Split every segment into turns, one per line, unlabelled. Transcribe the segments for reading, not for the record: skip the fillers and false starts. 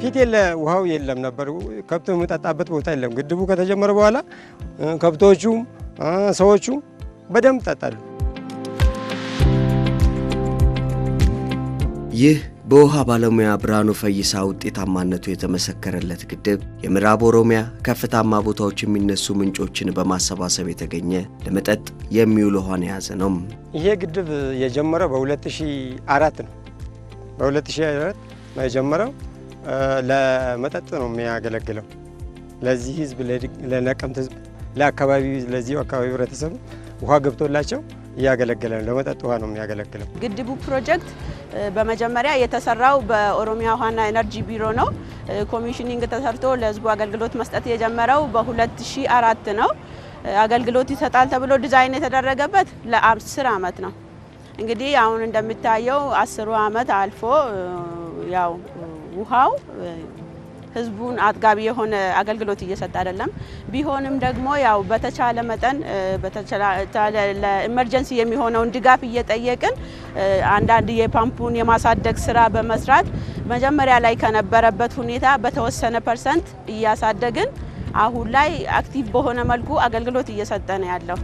ፊት የለ ውሃው የለም ነበር። ከብት የሚጠጣበት ቦታ የለም። ግድቡ ከተጀመረ በኋላ ከብቶቹ ሰዎቹ በደንብ ጠጣሉ።
ይህ በውሃ ባለሙያ ብርሃኑ ፈይሳ ውጤታማነቱ የተመሰከረለት ግድብ የምዕራብ ኦሮሚያ ከፍታማ ቦታዎች የሚነሱ ምንጮችን በማሰባሰብ የተገኘ ለመጠጥ የሚውል ውሃን የያዘ ነው።
ይሄ ግድብ የጀመረው በ2004 ነው። በ2004 ነው የጀመረው። ለመጠጥ ነው የሚያገለግለው። ለዚህ ህዝብ ለነቀምት ህዝብ ለአካባቢው ለዚህ አካባቢ ህብረተሰብ ውሃ ገብቶላቸው ያገለግላል። ለመጠጥ ውሃ ነው የሚያገለግለው።
ግድቡ ፕሮጀክት በመጀመሪያ የተሰራው በኦሮሚያ ውሃና ኤነርጂ ቢሮ ነው። ኮሚሽኒንግ ተሰርቶ ለህዝቡ አገልግሎት መስጠት የጀመረው በ2004 ነው። አገልግሎት ይሰጣል ተብሎ ዲዛይን የተደረገበት ለ10 አመት ነው። እንግዲህ አሁን እንደምታየው 10 አመት አልፎ ያው ውሃው ህዝቡን አጥጋቢ የሆነ አገልግሎት እየሰጠ አይደለም። ቢሆንም ደግሞ ያው በተቻለ መጠን ለኢመርጀንሲ የሚሆነውን ድጋፍ እየጠየቅን አንዳንድ የፓምፑን የማሳደግ ስራ በመስራት መጀመሪያ ላይ ከነበረበት ሁኔታ በተወሰነ ፐርሰንት እያሳደግን አሁን ላይ አክቲቭ በሆነ መልኩ አገልግሎት እየሰጠ ነው ያለው።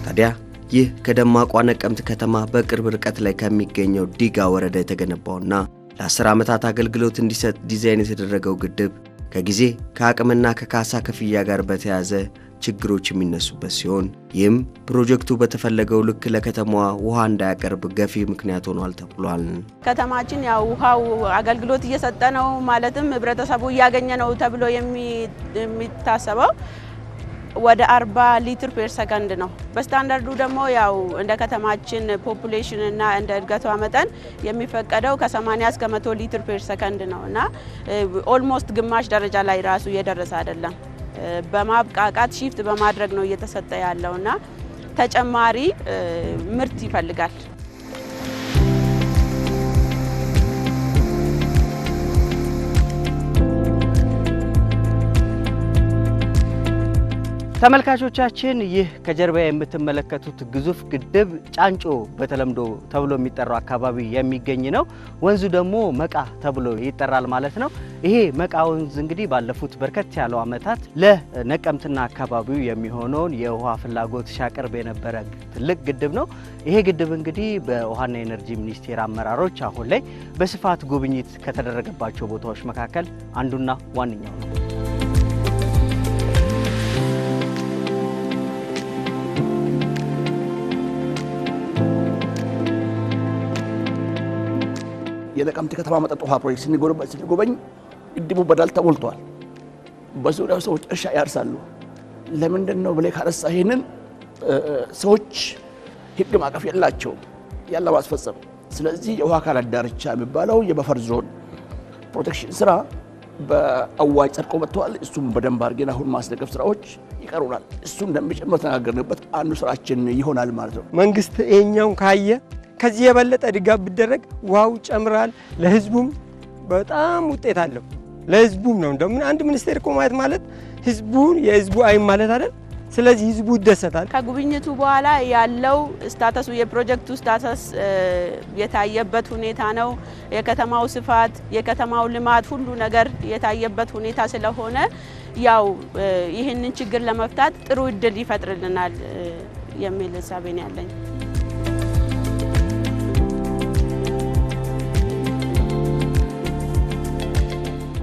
ታዲያ ይህ ከደማቋ ነቀምት ከተማ በቅርብ ርቀት ላይ ከሚገኘው ዲጋ ወረዳ የተገነባውና ለ10 ዓመታት አገልግሎት እንዲሰጥ ዲዛይን የተደረገው ግድብ ከጊዜ ከአቅምና ከካሳ ክፍያ ጋር በተያያዘ ችግሮች የሚነሱበት ሲሆን ይህም ፕሮጀክቱ በተፈለገው ልክ ለከተማዋ ውሃ እንዳያቀርብ ገፊ ምክንያት ሆኗል ተብሏል።
ከተማችን ያው ውሃው አገልግሎት እየሰጠ ነው ማለትም ህብረተሰቡ እያገኘ ነው ተብሎ የሚታሰበው ወደ 40 ሊትር ፐር ሰከንድ ነው። በስታንዳርዱ ደግሞ ያው እንደ ከተማችን ፖፑሌሽን እና እንደ እድገቷ መጠን የሚፈቀደው ከ80 እስከ 100 ሊትር ፐር ሰከንድ ነውና ኦልሞስት ግማሽ ደረጃ ላይ ራሱ እየደረሰ አይደለም። በማብቃቃት ሺፍት በማድረግ ነው እየተሰጠ ያለውና ተጨማሪ ምርት ይፈልጋል።
ተመልካቾቻችን ይህ ከጀርባ የምትመለከቱት ግዙፍ ግድብ ጫንጮ በተለምዶ ተብሎ የሚጠራው አካባቢ የሚገኝ ነው። ወንዙ ደግሞ መቃ ተብሎ ይጠራል ማለት ነው። ይሄ መቃ ወንዝ እንግዲህ ባለፉት በርከት ያለው አመታት ለነቀምትና አካባቢው የሚሆነውን የውሃ ፍላጎት ሲያቀርብ የነበረ ትልቅ ግድብ ነው። ይሄ ግድብ እንግዲህ በውሃና ኤነርጂ ሚኒስቴር አመራሮች አሁን ላይ በስፋት ጉብኝት ከተደረገባቸው ቦታዎች መካከል አንዱና ዋነኛው ነው።
የነቀምት ከተማ መጠጥ ውሃ ፕሮጀክት ስንጎበኝ ግድቡ በዳል ተሞልቷል። በዙሪያው ሰዎች እርሻ ያርሳሉ። ለምንድን ነው ብለህ ካነሳ ይሄንን ሰዎች ህግ ማቀፍ የላቸውም ያለ ማስፈጸም። ስለዚህ የውሃ አካላት ዳርቻ የሚባለው የበፈር ዞን ፕሮቴክሽን ስራ በአዋጅ ጸድቆ መጥቷል። እሱም በደንብ አድርገን አሁን ማስደገፍ ስራዎች ይቀሩናል። እሱም እንደሚጨምር ተናገርንበት አንዱ ስራችን ይሆናል ማለት ነው።
መንግስት ይሄኛውን ካየ ከዚህ የበለጠ ድጋፍ ቢደረግ ውሃው ጨምራል። ለህዝቡም በጣም ውጤት አለው። ለህዝቡም ነው እንደምን አንድ ሚኒስቴር እኮ ማለት ህዝቡን የህዝቡ አይን ማለት አይደል? ስለዚህ ህዝቡ ይደሰታል።
ከጉብኝቱ በኋላ ያለው ስታተሱ የፕሮጀክቱ ስታተስ የታየበት ሁኔታ ነው። የከተማው ስፋት፣ የከተማው ልማት ሁሉ ነገር የታየበት ሁኔታ ስለሆነ ያው ይህንን ችግር ለመፍታት ጥሩ እድል ይፈጥርልናል የሚል ሀሳብ ነው ያለኝ።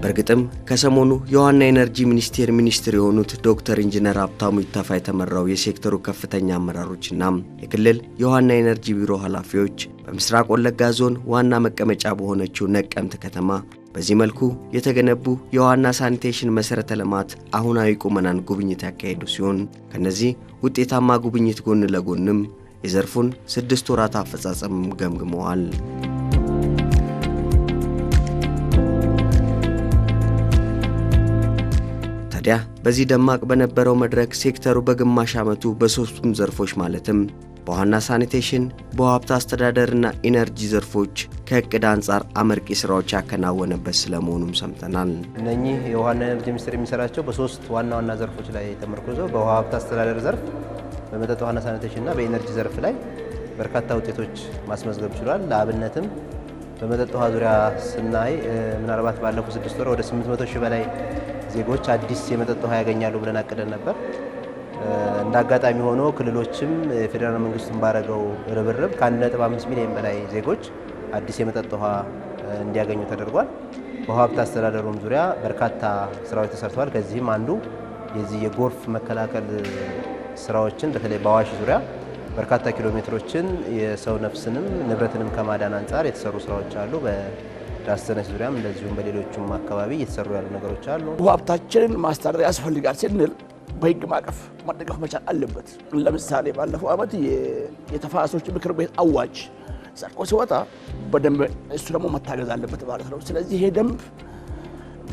በርግጥም ከሰሞኑ የውሃና ኤነርጂ ሚኒስቴር የሆኑት ዶክተር ኢንጂነር ሀብታሙ ይተፋ የተመራው የሴክተሩ ከፍተኛ አመራሮችና የክልል የውሃና ኤነርጂ ቢሮ ኃላፊዎች በምስራቅ ወለጋ ዞን ዋና መቀመጫ በሆነችው ነቀምት ከተማ በዚህ መልኩ የተገነቡ የውሃና ሳኒቴሽን መሰረተ ልማት አሁናዊ ቁመናን ጉብኝት ያካሄዱ ሲሆን ከነዚህ ውጤታማ ጉብኝት ጎን ለጎንም የዘርፉን 6 ወራት አፈጻጸም ገምግመዋል። ታዲያ በዚህ ደማቅ በነበረው መድረክ ሴክተሩ በግማሽ ዓመቱ በ3ቱም ዘርፎች ማለትም በውሃና ሳኒቴሽን፣ በውሃ ሀብት አስተዳደርና ኢነርጂ ዘርፎች ከእቅድ አንጻር አመርቂ ስራዎች ያከናወነበት ስለመሆኑም ሰምተናል።
እነኚህ የውሃና ኢነርጂ ሚኒስቴር የሚሰራቸው በ3 ዋና ዋና ዘርፎች ላይ ተመርኩዘው በውሃ ሀብት አስተዳደር ዘርፍ፣ በመጠጥ ውሃና ሳኒቴሽንና በኢነርጂ ዘርፍ ላይ በርካታ ውጤቶች ማስመዝገብ ችሏል። ለአብነትም በመጠጥ ውሃ ዙሪያ ስናይ ምናልባት ባለፉት 6 ወር ወደ 800 ሺህ በላይ ዜጎች አዲስ የመጠጥ ውሃ ያገኛሉ ብለን አቅደን ነበር። እንደ አጋጣሚ ሆኖ ክልሎችም የፌዴራል መንግስቱን ባረገው ርብርብ ከ1.5 ሚሊዮን በላይ ዜጎች አዲስ የመጠጥ ውሃ እንዲያገኙ ተደርጓል። በውሃ ሀብት አስተዳደሩም ዙሪያ በርካታ ስራዎች ተሰርተዋል። ከዚህም አንዱ የዚህ የጎርፍ መከላከል ስራዎችን በተለይ በአዋሽ ዙሪያ በርካታ ኪሎ ሜትሮችን የሰው ነፍስንም ንብረትንም ከማዳን አንጻር የተሰሩ ስራዎች አሉ። በዳሰነች ዙሪያም እንደዚሁም በሌሎችም አካባቢ እየተሰሩ ያሉ ነገሮች አሉ።
ውሃ ሀብታችንን ማስተዳደር ያስፈልጋል ስንል በህግ ማዕቀፍ መደገፍ መቻል አለበት። ለምሳሌ ባለፈው ዓመት የተፋሰሶች ምክር ቤት አዋጅ ጸድቆ ሲወጣ በደንብ እሱ ደግሞ መታገዝ አለበት ማለት ነው። ስለዚህ ይሄ ደንብ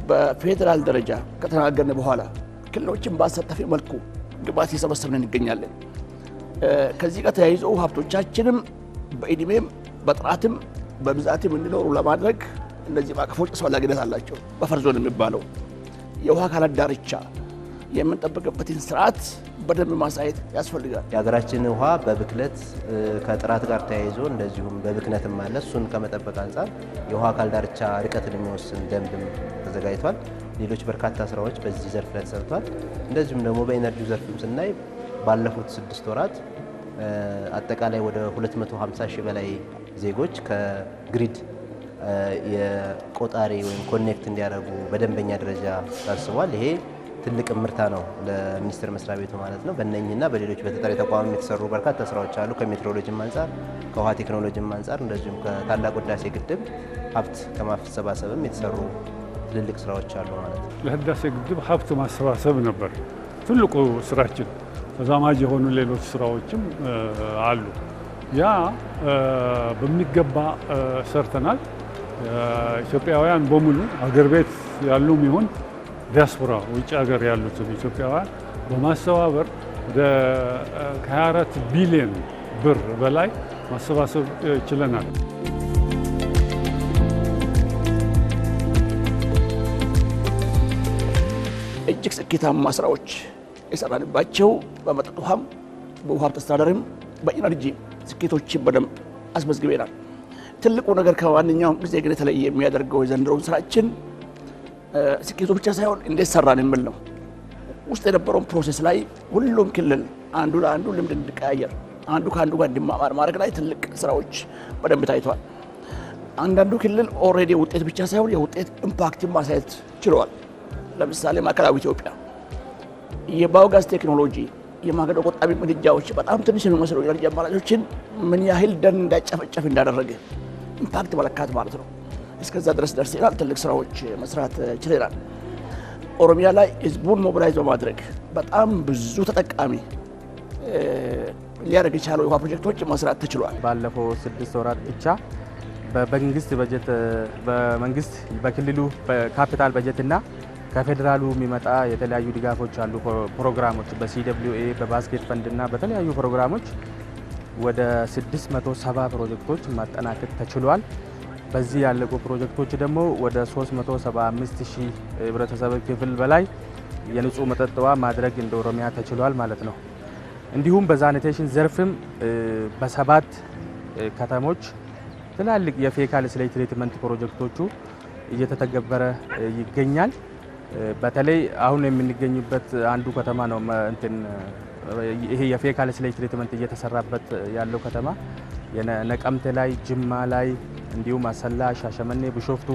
በፌዴራል ደረጃ ከተናገርን በኋላ ክልሎችን ባሳተፈ መልኩ ግብዓት እየሰበሰብን እንገኛለን። ከዚህ ጋር ተያይዞ ሀብቶቻችንም በእድሜም በጥራትም በብዛትም እንዲኖሩ ለማድረግ እነዚህ ማዕቀፎች አስፈላጊነት አላቸው። በፈር ዞን የሚባለው የውሃ አካላት ዳርቻ የምንጠብቅበትን ስርዓት በደንብ ማሳየት ያስፈልጋል።
የሀገራችን ውሃ በብክለት ከጥራት ጋር ተያይዞ እንደዚሁም በብክነትም አለ። እሱን ከመጠበቅ አንጻር የውሃ አካል ዳርቻ ርቀትን የሚወስን ደንብም ተዘጋጅቷል። ሌሎች በርካታ ስራዎች በዚህ ዘርፍ ላይ ተሰርቷል። እንደዚሁም ደግሞ በኢነርጂ ዘርፍም ስናይ ባለፉት 6 ወራት አጠቃላይ ወደ 250 ሺህ በላይ ዜጎች ከግሪድ የቆጣሪ ወይም ኮኔክት እንዲያደርጉ በደንበኛ ደረጃ ታስቧል። ይሄ ትልቅ ምርታ ነው ለሚኒስቴር መስሪያ ቤቱ ማለት ነው። በእነኚህና በሌሎች በተጠሪ ተቋም የተሰሩ በርካታ ስራዎች አሉ። ከሜትሮሎጂም አንጻር፣ ከውሃ ቴክኖሎጂም አንጻር እንደዚሁም ከታላቁ ህዳሴ ግድብ ሀብት ከማሰባሰብም የተሰሩ ትልልቅ ስራዎች አሉ ማለት ነው።
ለህዳሴ ግድብ ሀብት ማሰባሰብ ነበር ትልቁ ስራችን። ተዛማጅ የሆኑ ሌሎች ስራዎችም አሉ። ያ በሚገባ ሰርተናል። ኢትዮጵያውያን በሙሉ አገር ቤት ያሉም ይሁን ዲያስፖራ ውጭ ሀገር ያሉትን ኢትዮጵያውያን በማስተባበር ወደ ከ24 ቢሊዮን ብር በላይ ማሰባሰብ ችለናል።
እጅግ ስኬታማ ስራዎች የሰራንባቸው በመጠጥ ውሃም በውሃ ሀብት አስተዳደርም በኢነርጂ ስኬቶችን በደንብ አስመዝግበናል። ትልቁ ነገር ከማንኛውም ጊዜ ግን የተለየ የሚያደርገው የዘንድሮውን ስራችን ስኬቱ ብቻ ሳይሆን እንዴት ሰራን የሚል ነው። ውስጥ የነበረውን ፕሮሴስ ላይ ሁሉም ክልል አንዱ ለአንዱ ልምድ እንዲቀያየር፣ አንዱ ከአንዱ ጋር እንዲማማር ማድረግ ላይ ትልቅ ስራዎች በደንብ ታይተዋል። አንዳንዱ ክልል ኦልሬዲ ውጤት ብቻ ሳይሆን የውጤት ኢምፓክትን ማሳየት ችለዋል። ለምሳሌ ማዕከላዊ ኢትዮጵያ የባዮጋዝ ቴክኖሎጂ የማገዶ ቆጣቢ ምድጃዎች በጣም ትንሽ የሚመስሉ ኢነርጂ አማራጮችን ምን ያህል ደን እንዳይጨፈጨፍ እንዳደረገ ኢምፓክት መለካት ማለት ነው። እስከዛ ድረስ ደርሰናል። ትልቅ ስራዎች መስራት ችለናል። ኦሮሚያ ላይ ህዝቡን ሞቢላይዝ በማድረግ በጣም ብዙ ተጠቃሚ ሊያደርግ የቻለው የውሃ ፕሮጀክቶች መስራት ተችሏል።
ባለፈው 6 ወራት ብቻ በመንግስት በጀት በመንግስት በክልሉ በካፒታል በጀትና ከፌዴራሉ የሚመጣ የተለያዩ ድጋፎች አሉ። ፕሮግራሞች በሲደብሊውኤ በባስኬት ፈንድና በተለያዩ ፕሮግራሞች ወደ 670 ፕሮጀክቶች ማጠናቀቅ ተችሏል። በዚህ ያለቁ ፕሮጀክቶች ደግሞ ወደ 375 ሺህ ህብረተሰብ ክፍል በላይ የንጹህ መጠጥ ውሃ ማድረግ እንደ ኦሮሚያ ተችሏል ማለት ነው። እንዲሁም በሳኒቴሽን ዘርፍም በ7 ከተሞች ትላልቅ የፌካል ስሌት ትሪትመንት ፕሮጀክቶቹ እየተተገበረ ይገኛል። በተለይ አሁን የምንገኝበት አንዱ ከተማ ነው ይሄ የፌካል ስሌት ትሪትመንት እየተሰራበት ያለው ከተማ ነቀምቴ ላይ፣ ጅማ ላይ እንዲሁም አሰላ፣ ሻሸመኔ፣ ቢሾፍቱ፣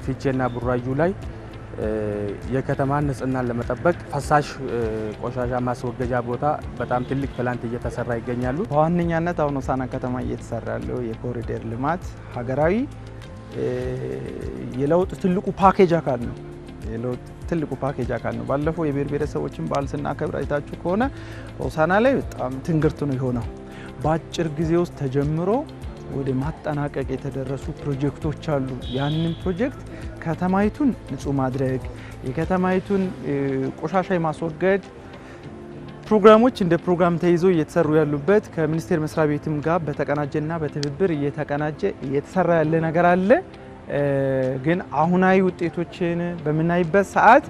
ፊቼና ቡራዩ ላይ የከተማን ንጽህናን ለመጠበቅ ፈሳሽ ቆሻሻ ማስወገጃ ቦታ በጣም ትልቅ ፕላንት እየተሰራ ይገኛሉ።
በዋነኛነት አሁን ሆሳዕና ከተማ እየተሰራ ያለው የኮሪደር ልማት ሀገራዊ የለውጥ ትልቁ ፓኬጅ አካል ነው። የለውጥ ትልቁ ፓኬጅ አካል ነው። ባለፈው የብሔር ብሔረሰቦችን በዓል ስናከብር አይታችሁ ከሆነ ሆሳዕና ላይ በጣም ትንግርት ነው የሆነው። በአጭር ጊዜ ውስጥ ተጀምሮ ወደ ማጠናቀቅ የተደረሱ ፕሮጀክቶች አሉ። ያንን ፕሮጀክት ከተማይቱን ንጹህ ማድረግ፣ የከተማይቱን ቆሻሻ የማስወገድ ፕሮግራሞች እንደ ፕሮግራም ተይዞ እየተሰሩ ያሉበት ከሚኒስቴር መስሪያ ቤትም ጋር በተቀናጀና በትብብር እየተሰራ ያለ ነገር አለ። ግን አሁናዊ ውጤቶችን በምናይበት ሰዓት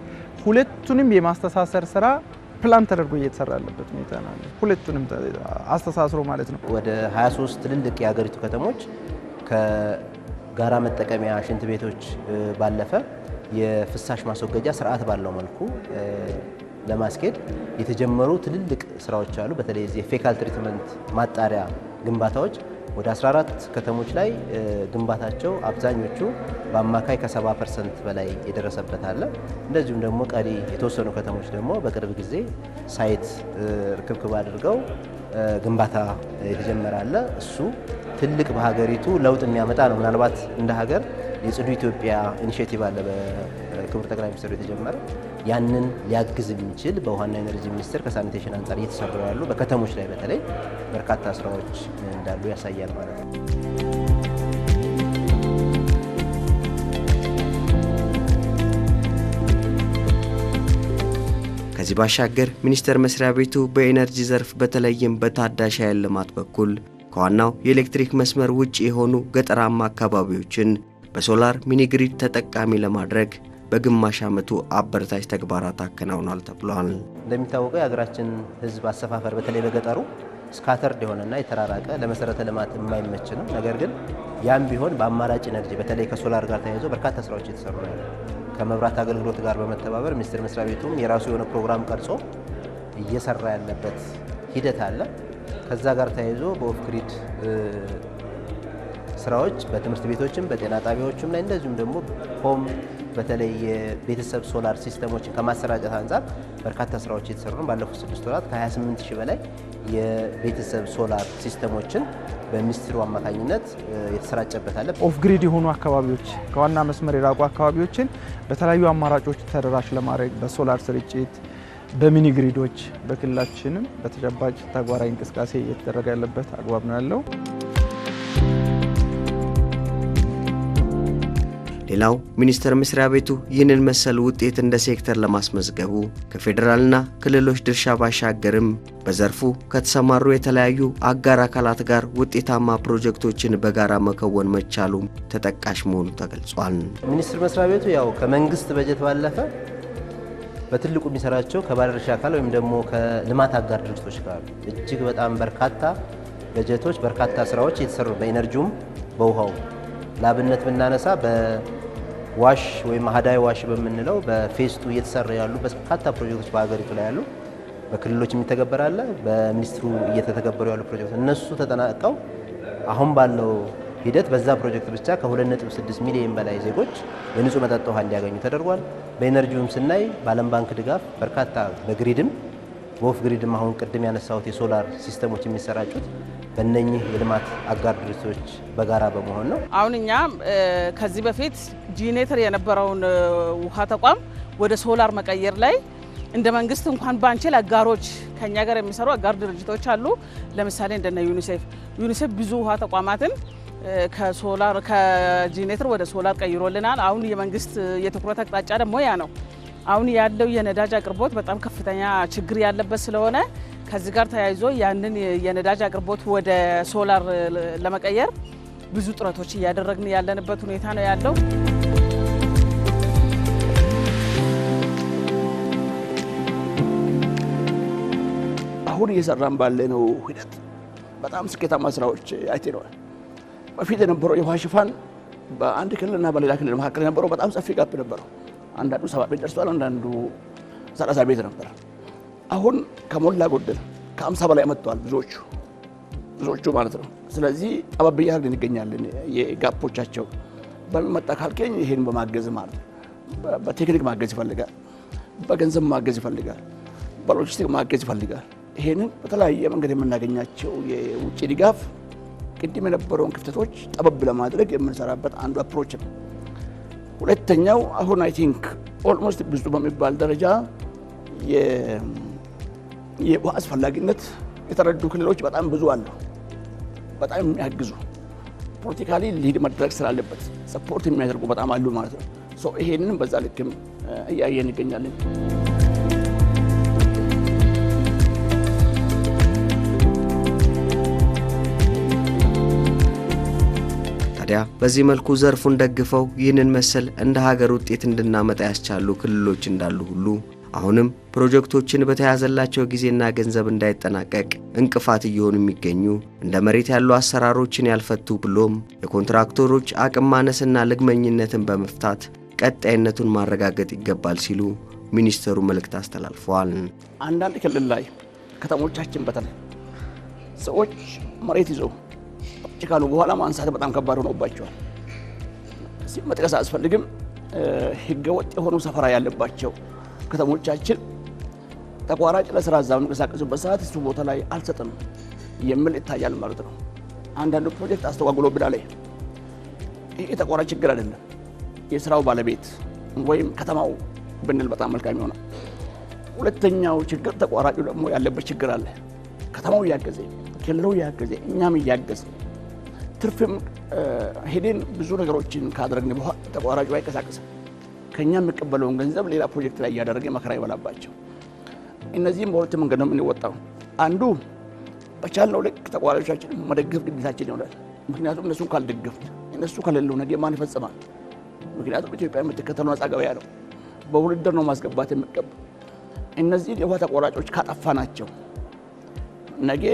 ሁለቱንም የማስተሳሰር ስራ ፕላን ተደርጎ እየተሰራ ያለበት ሁኔታ ነው። ሁለቱንም አስተሳስሮ ማለት ነው።
ወደ 23 ትልልቅ የሀገሪቱ ከተሞች ከጋራ መጠቀሚያ ሽንት ቤቶች ባለፈ የፍሳሽ ማስወገጃ ስርዓት ባለው መልኩ ለማስኬድ የተጀመሩ ትልልቅ ስራዎች አሉ። በተለይ የፌካል ትሪትመንት ማጣሪያ ግንባታዎች ወደ 14 ከተሞች ላይ ግንባታቸው አብዛኞቹ በአማካይ ከ70% በላይ የደረሰበት አለ። እንደዚሁም ደግሞ ቀሪ የተወሰኑ ከተሞች ደግሞ በቅርብ ጊዜ ሳይት ርክብክብ አድርገው ግንባታ የተጀመረ አለ። እሱ ትልቅ በሀገሪቱ ለውጥ የሚያመጣ ነው። ምናልባት እንደ ሀገር የጽዱ ኢትዮጵያ ኢኒሼቲቭ አለ በክቡር ጠቅላይ ሚኒስትሩ የተጀመረ ያንን ሊያግዝ የሚችል በውሃና ኢነርጂ ሚኒስቴር ከሳኒቴሽን አንጻር እየተሰሩ ያሉ በከተሞች ላይ በተለይ በርካታ ስራዎች እንዳሉ ያሳያል ማለት ነው።
ከዚህ ባሻገር ሚኒስቴር መስሪያ ቤቱ በኢነርጂ ዘርፍ በተለይም በታዳሽ ኃይል ልማት በኩል ከዋናው የኤሌክትሪክ መስመር ውጭ የሆኑ ገጠራማ አካባቢዎችን በሶላር ሚኒግሪድ ተጠቃሚ ለማድረግ በግማሽ ዓመቱ አበረታች ተግባራት አከናውኗል ተብሏል።
እንደሚታወቀው የሀገራችን ሕዝብ አሰፋፈር በተለይ በገጠሩ ስካተርድ የሆነና የተራራቀ ለመሰረተ ልማት የማይመች ነው። ነገር ግን ያም ቢሆን በአማራጭ ኤነርጂ በተለይ ከሶላር ጋር ተያይዞ በርካታ ስራዎች እየተሰሩ ነው። ከመብራት አገልግሎት ጋር በመተባበር ሚኒስቴር መስሪያ ቤቱም የራሱ የሆነ ፕሮግራም ቀርጾ እየሰራ ያለበት ሂደት አለ። ከዛ ጋር ተያይዞ በኦፍ ግሪድ ስራዎች በትምህርት ቤቶችም በጤና ጣቢያዎችም ላይ እንደዚሁም ደግሞ ሆም በተለይ የቤተሰብ ሶላር ሲስተሞችን ከማሰራጨት አንጻር በርካታ ስራዎች እየተሰሩ ነው። ባለፉት 6 ወራት ከ28000 በላይ የቤተሰብ ሶላር ሲስተሞችን በሚኒስትሩ አማካኝነት የተሰራጨበት አለ።
ኦፍ ግሪድ የሆኑ አካባቢዎች ከዋና መስመር የራቁ አካባቢዎችን በተለያዩ አማራጮች ተደራሽ ለማድረግ በሶላር ስርጭት በሚኒ ግሪዶች በክልላችንም በተጨባጭ ተግባራዊ እንቅስቃሴ እየተደረገ ያለበት አግባብ ነው ያለው።
ሌላው ሚኒስቴር መስሪያ ቤቱ ይህንን መሰል ውጤት እንደ ሴክተር ለማስመዝገቡ ከፌዴራልና ክልሎች ድርሻ ባሻገርም በዘርፉ ከተሰማሩ የተለያዩ አጋር አካላት ጋር ውጤታማ ፕሮጀክቶችን በጋራ መከወን መቻሉ ተጠቃሽ መሆኑ ተገልጿል።
ሚኒስቴር መስሪያ ቤቱ ያው ከመንግስት በጀት ባለፈ በትልቁ የሚሰራቸው ከባለድርሻ አካል ወይም ደግሞ ከልማት አጋር ድርጅቶች ጋር እጅግ በጣም በርካታ በጀቶች በርካታ ስራዎች የተሰሩ በኢነርጂውም በውሃው ላብነት ብናነሳ በዋሽ ወይም አህዳይ ዋሽ በምንለው በፌስቱ እየተሰሩ ያሉ በርካታ ፕሮጀክቶች በሀገሪቱ ላይ ያሉ በክልሎች የሚተገበር አለ። በሚኒስትሩ እየተተገበሩ ያሉ ፕሮጀክቶች እነሱ ተጠናቀው አሁን ባለው ሂደት በዛ ፕሮጀክት ብቻ ከ2.6 ሚሊዮን በላይ ዜጎች የንጹህ መጠጥ ውሃ እንዲያገኙ ተደርጓል። በኢነርጂውም ስናይ በዓለም ባንክ ድጋፍ በርካታ በግሪድም በኦፍ ግሪድም አሁን ቅድም ያነሳሁት የሶላር ሲስተሞች የሚሰራጩት በእነኚህ የልማት አጋር ድርጅቶች በጋራ በመሆን ነው።
አሁን እኛ ከዚህ በፊት ጂኔተር የነበረውን ውሃ ተቋም ወደ ሶላር መቀየር ላይ እንደ መንግስት እንኳን ባንችል አጋሮች ከኛ ጋር የሚሰሩ አጋር ድርጅቶች አሉ። ለምሳሌ እንደነ ዩኒሴፍ ብዙ ውሃ ተቋማትን ከሶላር ከጂኔተር ወደ ሶላር ቀይሮልናል። አሁን የመንግስት የትኩረት አቅጣጫ ደግሞ ያ ነው። አሁን ያለው የነዳጅ አቅርቦት በጣም ከፍተኛ ችግር ያለበት ስለሆነ ከዚህ ጋር ተያይዞ ያንን የነዳጅ አቅርቦት ወደ ሶላር ለመቀየር ብዙ ጥረቶች እያደረግን ያለንበት ሁኔታ ነው ያለው።
አሁን እየሰራን ባለነው ሂደት በጣም ስኬታማ ስራዎች አይተናል። በፊት የነበረው የውሃ ሽፋን በአንድ ክልልና በሌላ ክልል መካከል የነበረው በጣም ሰፊ ጋፕ ነበረው። አንዳንዱ 7 ቤት ደርሷል፣ አንዳንዱ 30 ቤት ነበር። አሁን ከሞላ ጎደል ከ50 በላይ መጥተዋል ብዙዎቹ ማለት ነው። ስለዚህ ጠበብ እያልን እንገኛለን። የጋፖቻቸው በመጣ ካልከኝ ይሄን በማገዝ ማለት በቴክኒክ ማገዝ ይፈልጋል፣ በገንዘብ ማገዝ ይፈልጋል፣ በሎጂስቲክ ማገዝ ይፈልጋል። ይሄንን በተለያየ መንገድ የምናገኛቸው የውጭ ድጋፍ ቅድም የነበረውን ክፍተቶች ጠበብ ለማድረግ የምንሰራበት አንዱ አፕሮች ነው። ሁለተኛው አሁን አይ ቲንክ ኦልሞስት ብዙ በሚባል ደረጃ የውሃ አስፈላጊነት የተረዱ ክልሎች በጣም ብዙ አሉ። በጣም የሚያግዙ ፖለቲካሊ ሊድ መድረግ ስላለበት ሰፖርት የሚያደርጉ በጣም አሉ ማለት ነው። ይሄንን በዛ ልክም እያየን ይገኛለን።
ታዲያ በዚህ መልኩ ዘርፉን ደግፈው ይህንን መሰል እንደ ሀገር ውጤት እንድናመጣ ያስቻሉ ክልሎች እንዳሉ ሁሉ አሁንም ፕሮጀክቶችን በተያዘላቸው ጊዜና ገንዘብ እንዳይጠናቀቅ እንቅፋት እየሆኑ የሚገኙ እንደ መሬት ያሉ አሰራሮችን ያልፈቱ ብሎም የኮንትራክተሮች አቅም ማነስና ልግመኝነትን በመፍታት ቀጣይነቱን ማረጋገጥ ይገባል ሲሉ ሚኒስትሩ መልእክት አስተላልፈዋል።
አንዳንድ ክልል ላይ ከተሞቻችን በተለይ ሰዎች መሬት ይዘው ጭካሉ በኋላ ማንሳት በጣም ከባድ ሆኖባቸዋል። መጥቀስ አያስፈልግም። ህገወጥ የሆኑ ሰፈራ ያለባቸው ከተሞቻችን ተቋራጭ ለስራ እዛ በሚንቀሳቀሱበት ሰዓት እሱ ቦታ ላይ አልሰጥም የሚል ይታያል ማለት ነው። አንዳንዱ ፕሮጀክት አስተጓጉሎብናል። ይሄ ተቋራጭ ችግር አይደለም፣ የስራው ባለቤት ወይም ከተማው ብንል በጣም መልካም ይሆናል። ሁለተኛው ችግር ተቋራጩ ደግሞ ያለበት ችግር አለ። ከተማው ያገዘ ክልሉ ያገዘ እኛም ያገዘ ትርፍም ሄደን ብዙ ነገሮችን ካደረግን በኋላ ተቋራጩ አይንቀሳቀስም። ከኛ የሚቀበለውን ገንዘብ ሌላ ፕሮጀክት ላይ እያደረገ መከራ ይበላባቸው። እነዚህም በሁለት መንገድ ነው የምንወጣው። አንዱ በቻልነው ልክ ተቋራጮቻችን መደገፍ ግዴታችን ይሆናል። ምክንያቱም እነሱን ካልደገፍን እነሱ ከሌሉ ነገ ማን ይፈጽማል? ምክንያቱም ኢትዮጵያ የምትከተለው ነፃ ገበያ ነው። በውድድር ነው ማስገባት የሚገባ። እነዚህ የውሃ ተቋራጮች ካጠፋናቸው ነገ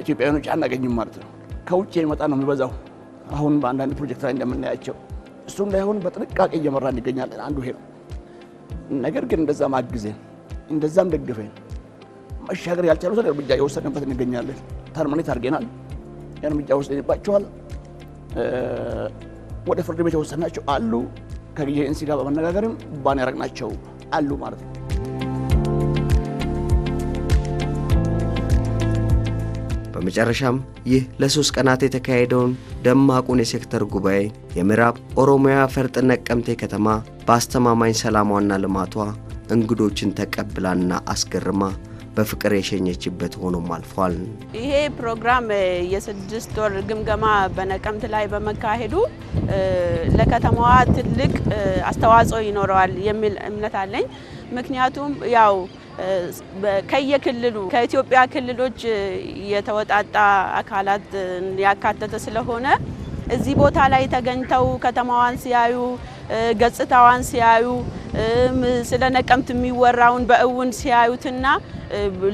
ኢትዮጵያውያኖች አናገኝም ማለት ነው። ከውጭ የመጣ ነው የሚበዛው። አሁን በአንዳንድ ፕሮጀክት ላይ እንደምናያቸው እሱ እንዳይሆን በጥንቃቄ እየመራ እንገኛለን። አንዱ ይሄ ነው። ነገር ግን እንደዛ ማግዘን እንደዛም ደግፈን መሻገር ያልቻሉትን እርምጃ የወሰድንበት እንገኛለን። ተርሚኔት አድርገናል። ያን እርምጃ ወስደንባቸዋል። ወደ ፍርድ ቤት የወሰድናቸው አሉ። ከኤጀንሲ ጋር በመነጋገርም ባን ያደረግናቸው አሉ ማለት ነው።
በመጨረሻም ይህ ለ3 ቀናት የተካሄደውን ደማቁን የሴክተር ጉባኤ የምዕራብ ኦሮሚያ ፈርጥ ነቀምቴ ከተማ በአስተማማኝ ሰላሟና ልማቷ እንግዶችን ተቀብላና አስገርማ በፍቅር የሸኘችበት ሆኖም አልፏል።
ይሄ ፕሮግራም የ6 ወር ግምገማ በነቀምት ላይ በመካሄዱ ለከተማዋ ትልቅ አስተዋጽኦ ይኖረዋል የሚል እምነት አለኝ። ምክንያቱም ያው ከየክልሉ ከኢትዮጵያ ክልሎች የተወጣጣ አካላት ያካተተ ስለሆነ እዚህ ቦታ ላይ ተገኝተው ከተማዋን ሲያዩ ገጽታዋን ሲያዩ ስለ ነቀምት የሚወራውን በእውን ሲያዩትና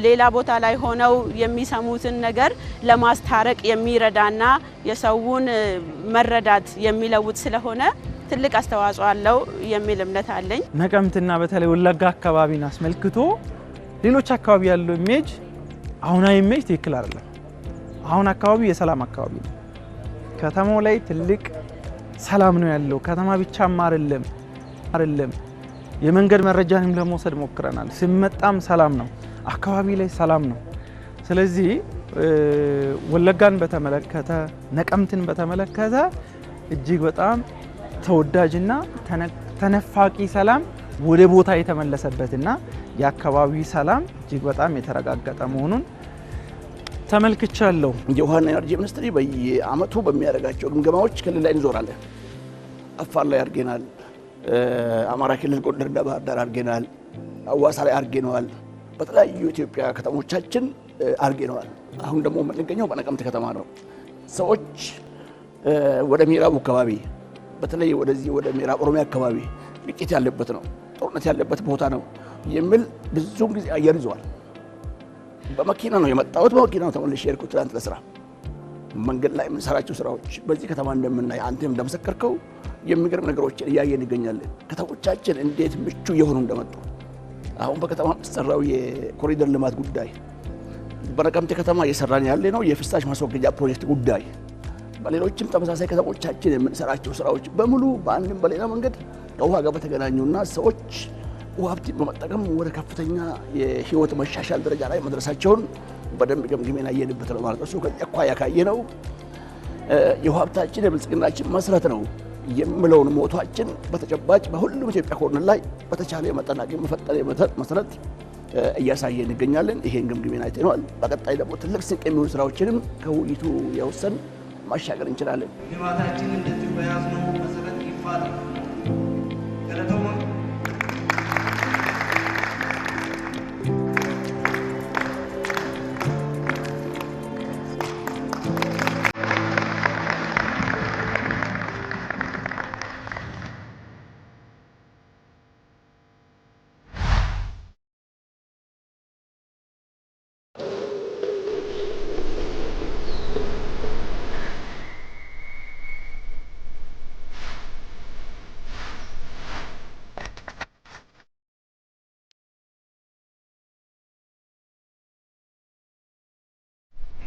ሌላ ቦታ ላይ ሆነው የሚሰሙትን ነገር ለማስታረቅ የሚረዳና የሰውን መረዳት የሚለውጥ ስለሆነ ትልቅ አስተዋጽኦ አለው የሚል እምነት አለኝ።
ነቀምትና በተለይ ወለጋ አካባቢን አስመልክቶ ሌሎች አካባቢ ያለው ኢሜጅ አሁናዊ ኢሜጅ ትክክል አይደለም። አሁን አካባቢ የሰላም አካባቢ ነው። ከተማው ላይ ትልቅ ሰላም ነው ያለው። ከተማ ብቻም አይደለም የመንገድ መረጃንም ለመውሰድ ሞክረናል። ሲመጣም ሰላም ነው፣ አካባቢ ላይ ሰላም ነው። ስለዚህ ወለጋን በተመለከተ ነቀምትን በተመለከተ እጅግ በጣም ተወዳጅና ተነፋቂ ሰላም ወደ ቦታ የተመለሰበትና የአካባቢ ሰላም እጅግ በጣም የተረጋገጠ መሆኑን ተመልክቻለሁ።
የውሃና ኤነርጂ ሚኒስትሪ በየአመቱ በሚያደርጋቸው ግምገማዎች ክልል ላይ እንዞራለን። አፋር ላይ አድርገናል፣ አማራ ክልል ጎንደርና ባህር ዳር አድርገናል፣ አዋሳ ላይ አድርገናል፣ በተለያዩ ኢትዮጵያ ከተሞቻችን አድርገናል። አሁን ደግሞ የምንገኘው በነቀምት ከተማ ነው። ሰዎች ወደ ምዕራቡ አካባቢ በተለይ ወደዚህ ወደ ምዕራብ ኦሮሚያ አካባቢ ግጭት ያለበት ነው፣ ጦርነት ያለበት ቦታ ነው የሚል ብዙውን ጊዜ አየር ይዘዋል። በመኪና ነው የመጣሁት፣ በመኪና ነው ተመልሼ የሄድኩት ትናንት ለስራ። መንገድ ላይ የምንሰራቸው ስራዎች በዚህ ከተማ እንደምናይ አንተም እንደመሰከርከው የሚገርም ነገሮችን እያየን ይገኛለን። ከተሞቻችን እንዴት ምቹ እየሆኑ እንደመጡ አሁን በከተማ የሚሰራው የኮሪደር ልማት ጉዳይ፣ በነቀምቴ ከተማ እየሰራን ያለ ነው የፍሳሽ ማስወገጃ ፕሮጀክት ጉዳይ፣ በሌሎችም ተመሳሳይ ከተሞቻችን የምንሰራቸው ስራዎች በሙሉ በአንድም በሌላ መንገድ ከውሃ ጋር በተገናኙና ሰዎች ውሃ ሀብትን በመጠቀም ወደ ከፍተኛ የህይወት መሻሻል ደረጃ ላይ መድረሳቸውን በደንብ ገምግሜን አየንበት ነው ማለት ነው። እሱ ከዚህ አኳያ ካየነው የውሃ ሀብታችን የብልጽግናችን መሰረት ነው የምለውን ሞቷችን በተጨባጭ በሁሉም ኢትዮጵያ ኮርነር ላይ በተቻለ መጠን አቅም መፈጠር መሰረት እያሳየ እንገኛለን። ይሄን ግምግሜን አይተነዋል። በቀጣይ ደግሞ ትልቅ ስንቅ የሚሆኑ ስራዎችንም ከውይይቱ የወሰን ማሻገር እንችላለን።
ልማታችን እንደዚህ በያዝነው መሰረት ይፋል